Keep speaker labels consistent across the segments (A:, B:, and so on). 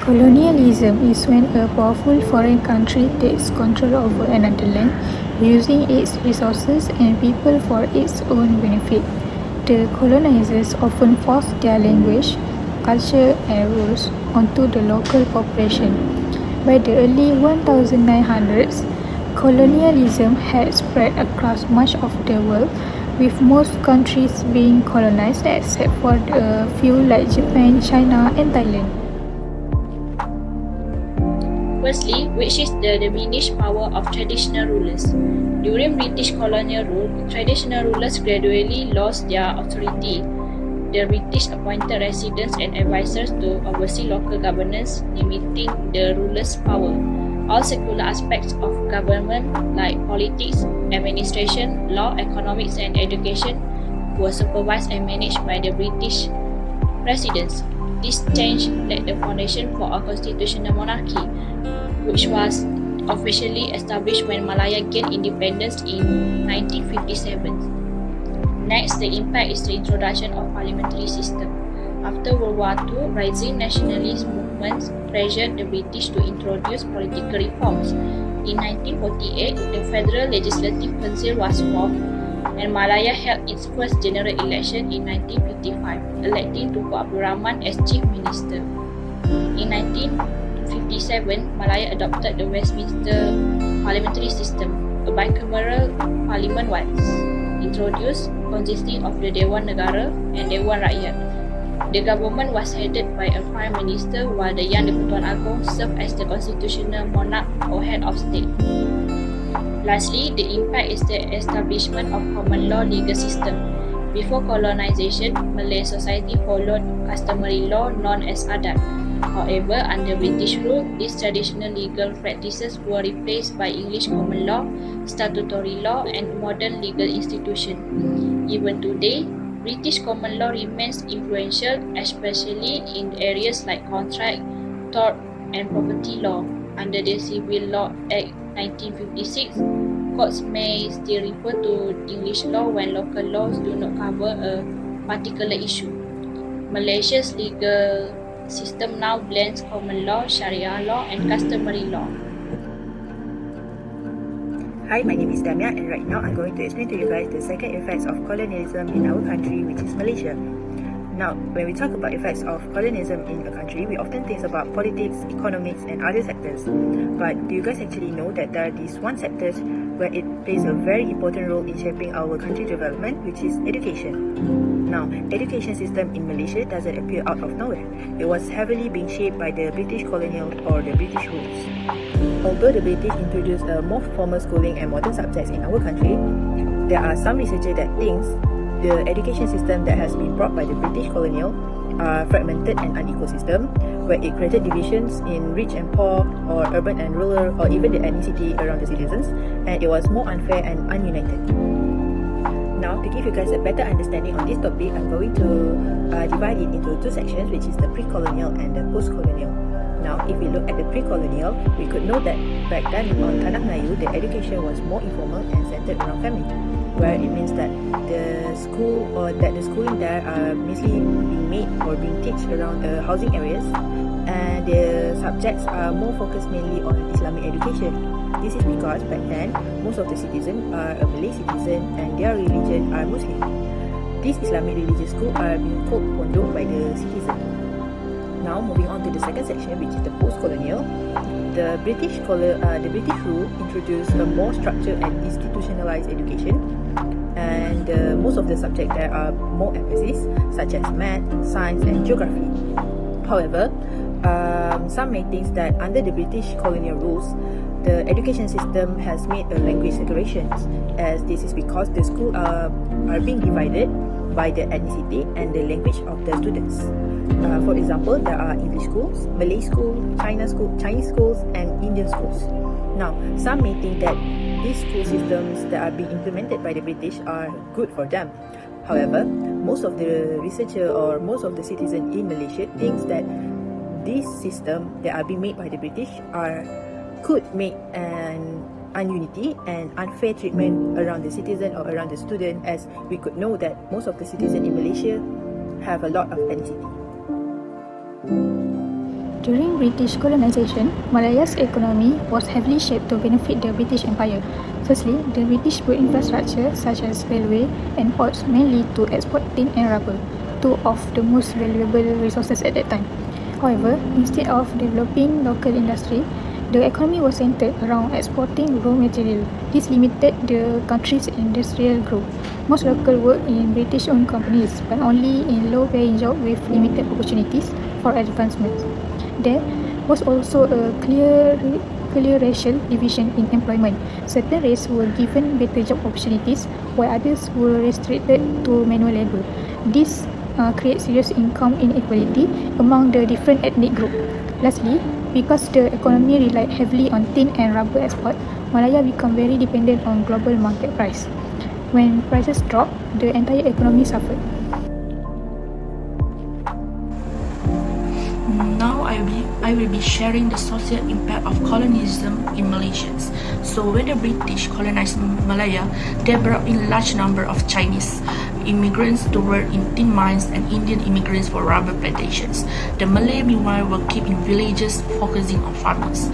A: Colonialism is when a powerful foreign country takes control over another land, using its resources and people for its own benefit. The colonizers often force their language, culture and rules onto the local population. By the early 1900s, colonialism had spread across much of the world, with most countries being colonized except for a few like Japan, China and Thailand.
B: Firstly, which is the diminished power of traditional rulers. During British colonial rule, traditional rulers gradually lost their authority. The British appointed residents and advisors to oversee local governance, limiting the ruler's power. All secular aspects of government, like politics, administration, law, economics, and education, were supervised and managed by the British residents. This change laid the foundation for a constitutional monarchy, which was officially established when Malaya gained independence in 1957. Next, the impact is the introduction of parliamentary system. After World War II, rising nationalist movements pressured the British to introduce political reforms. In 1948, the Federal Legislative Council was formed, and Malaya held its first general election in 1955, electing Tunku Abdul Rahman as Chief Minister. In 1957, Malaya adopted the Westminster parliamentary system. A bicameral parliament was introduced, consisting of the Dewan Negara and Dewan Rakyat. The government was headed by a prime minister, while the Yang di-Pertuan Agong served as the constitutional monarch or head of state. Lastly, the impact is the establishment of common law legal system. Before colonization, Malay society followed customary law known as adat. However, under British rule, these traditional legal practices were replaced by English common law, statutory law, and modern legal institutions. Even today, British common law remains influential, especially in areas like contract, tort, and property law. Under the Civil Law Act 1956, courts may still refer to English law when local laws do not cover a particular issue. Malaysia's legal system now blends common law, Sharia law, and customary law.
C: Hi, my name is Damia, and right now I'm going to explain to you guys the second effects of colonialism in our country, which is Malaysia. Now, when we talk about effects of colonialism in a country, we often think about politics, economics, and other sectors. But do you guys actually know that there are these one sectors where it plays a very important role in shaping our country's development, which is education? Now, education system in Malaysia doesn't appear out of nowhere. It was heavily being shaped by the British colonial or the British rules. Although the British introduced a more formal schooling and modern subjects in our country, there are some researchers that thinks the education system that has been brought by the British colonial are fragmented and unequal system, where it created divisions in rich and poor, or urban and rural, or even the ethnicity around the citizens, and it was more unfair and ununited. Now, to give you guys a better understanding on this topic, I'm going to divide it into two sections, which is the pre-colonial and the post-colonial. Now, if we look at the pre-colonial, we could know that back then on Tanah Melayu, the education was more informal and centered around family, where it means that the schooling there are mostly being made or being taught around the housing areas, and the subjects are more focused mainly on Islamic education. This is because back then, most of the citizens are a Malay citizen and their religion are Muslim. These Islamic religious schools are being called pondok by the citizen. Now, moving on to the second section, which is the post-colonial, the British rule introduced a more structured and institutionalized education, and most of the subjects there are more emphasis, such as math, science, and geography. However, some may think that under the British colonial rules, the education system has made a language segregation, as this is because the schools are being divided by the ethnicity and the language of the students. For example, there are English schools, Malay schools, Chinese schools, and Indian schools. Now, some may think that these school systems that are being implemented by the British are good for them. However, most of the researchers or most of the citizens in Malaysia thinks that these systems that are being made by the British could make an ununity and unfair treatment around the citizen or around the student, as we could know that most of the citizens in Malaysia have a lot of ethnicity.
A: During British colonisation, Malaya's economy was heavily shaped to benefit the British Empire. Firstly, the British built infrastructure such as railway and ports mainly to export tin and rubber, two of the most valuable resources at that time. However, instead of developing local industry, the economy was centered around exporting raw material. This limited the country's industrial growth. Most local worked in British-owned companies, but only in low-paying jobs with limited opportunities for advancement. There was also a clear racial division in employment. Certain races were given better job opportunities, while others were restricted to manual labor. This creates serious income inequality among the different ethnic groups. Lastly, because the economy relied heavily on tin and rubber export, Malaya became very dependent on global market price. When prices dropped, the entire economy suffered.
D: Now I will be sharing the social impact of colonialism in Malaysia. So when the British colonized Malaya, they brought in large number of Chinese immigrants to work in tin mines and Indian immigrants for rubber plantations. The Malay meanwhile were kept in villages focusing on farmers.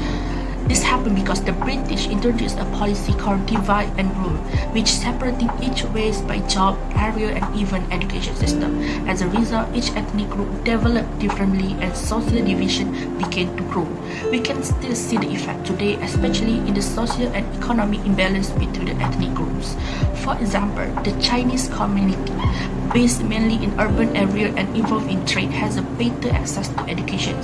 D: This happened because the British introduced a policy called divide and rule, which separating each race by job, area and even education system. As a result, each ethnic group developed differently and social division began to grow. We can still see the effect today, especially in the social and economic imbalance between the ethnic groups. For example, the Chinese community, based mainly in urban area and involved in trade, has a better access to education,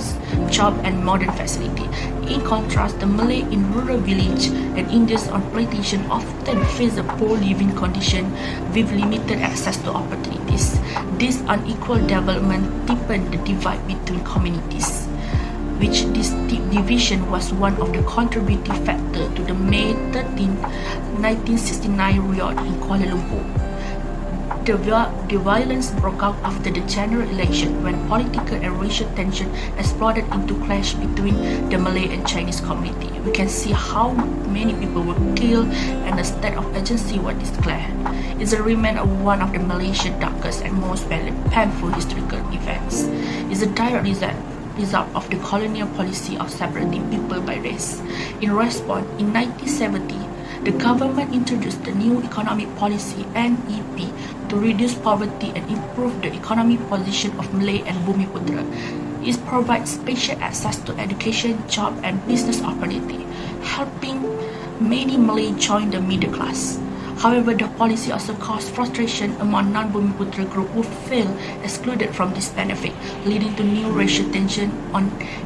D: job and modern facility. In contrast, the Malay in rural village and Indians on plantation often face a poor living condition with limited access to opportunities. This unequal development deepened the divide between communities, which this deep division was one of the contributing factors to the May 13, 1969 riot in Kuala Lumpur. The violence broke out after the general election when political and racial tension exploded into clash between the Malay and Chinese community. We can see how many people were killed and a state of emergency was declared. It's a remain of one of the Malaysia's darkest and most painful historical events. It's a direct result of the colonial policy of separating people by race. In response, in 1970, the government introduced the new economic policy (NEP) to reduce poverty and improve the economic position of Malay and Bumiputra. It provides special access to education, job and business opportunity, helping many Malay join the middle class. However, the policy also caused frustration among non-Bumiputra group who felt excluded from this benefit, leading to new racial tension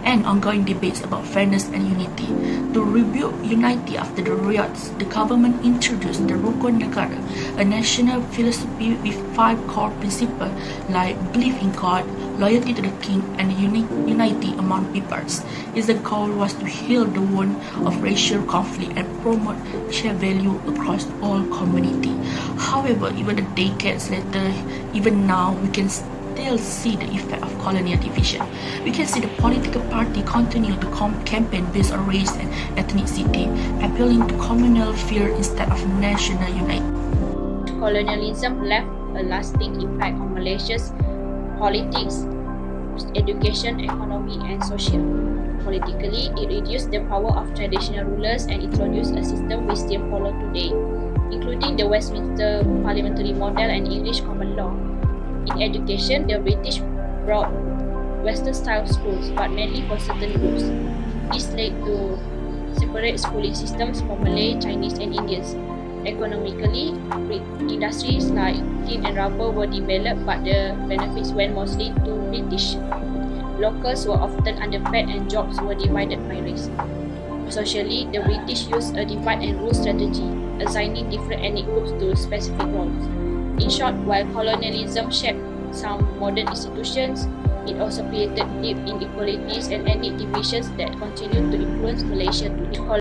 D: and ongoing debates about fairness and unity. To rebuild unity after the riots, the government introduced the Rukun Negara, a national philosophy with 5 core principles like belief in God, loyalty to the king, and unity among peoples. Its goal was to heal the wound of racial conflict and promote shared value across all community. However, even a decades later, even now, we can still see the effect of colonial division. We can see the political party continue to campaign based on race and ethnicity, appealing to communal fear instead of national unity.
B: Colonialism left a lasting impact on Malaysia's politics, education, economy and social. Politically, it reduced the power of traditional rulers and introduced a system we still follow today, including the Westminster parliamentary model and English common law. In education, the British brought Western-style schools, but mainly for certain groups. This led to separate schooling systems for Malay, Chinese and Indians. Economically, industries like tin and rubber were developed, but the benefits went mostly to British. Locals were often underpaid and jobs were divided by race. Socially, the British used a divide and rule strategy, assigning different ethnic groups to specific roles. In short, while colonialism shaped some modern institutions, it also created deep inequalities and ethnic divisions that continue to influence Malaysia today.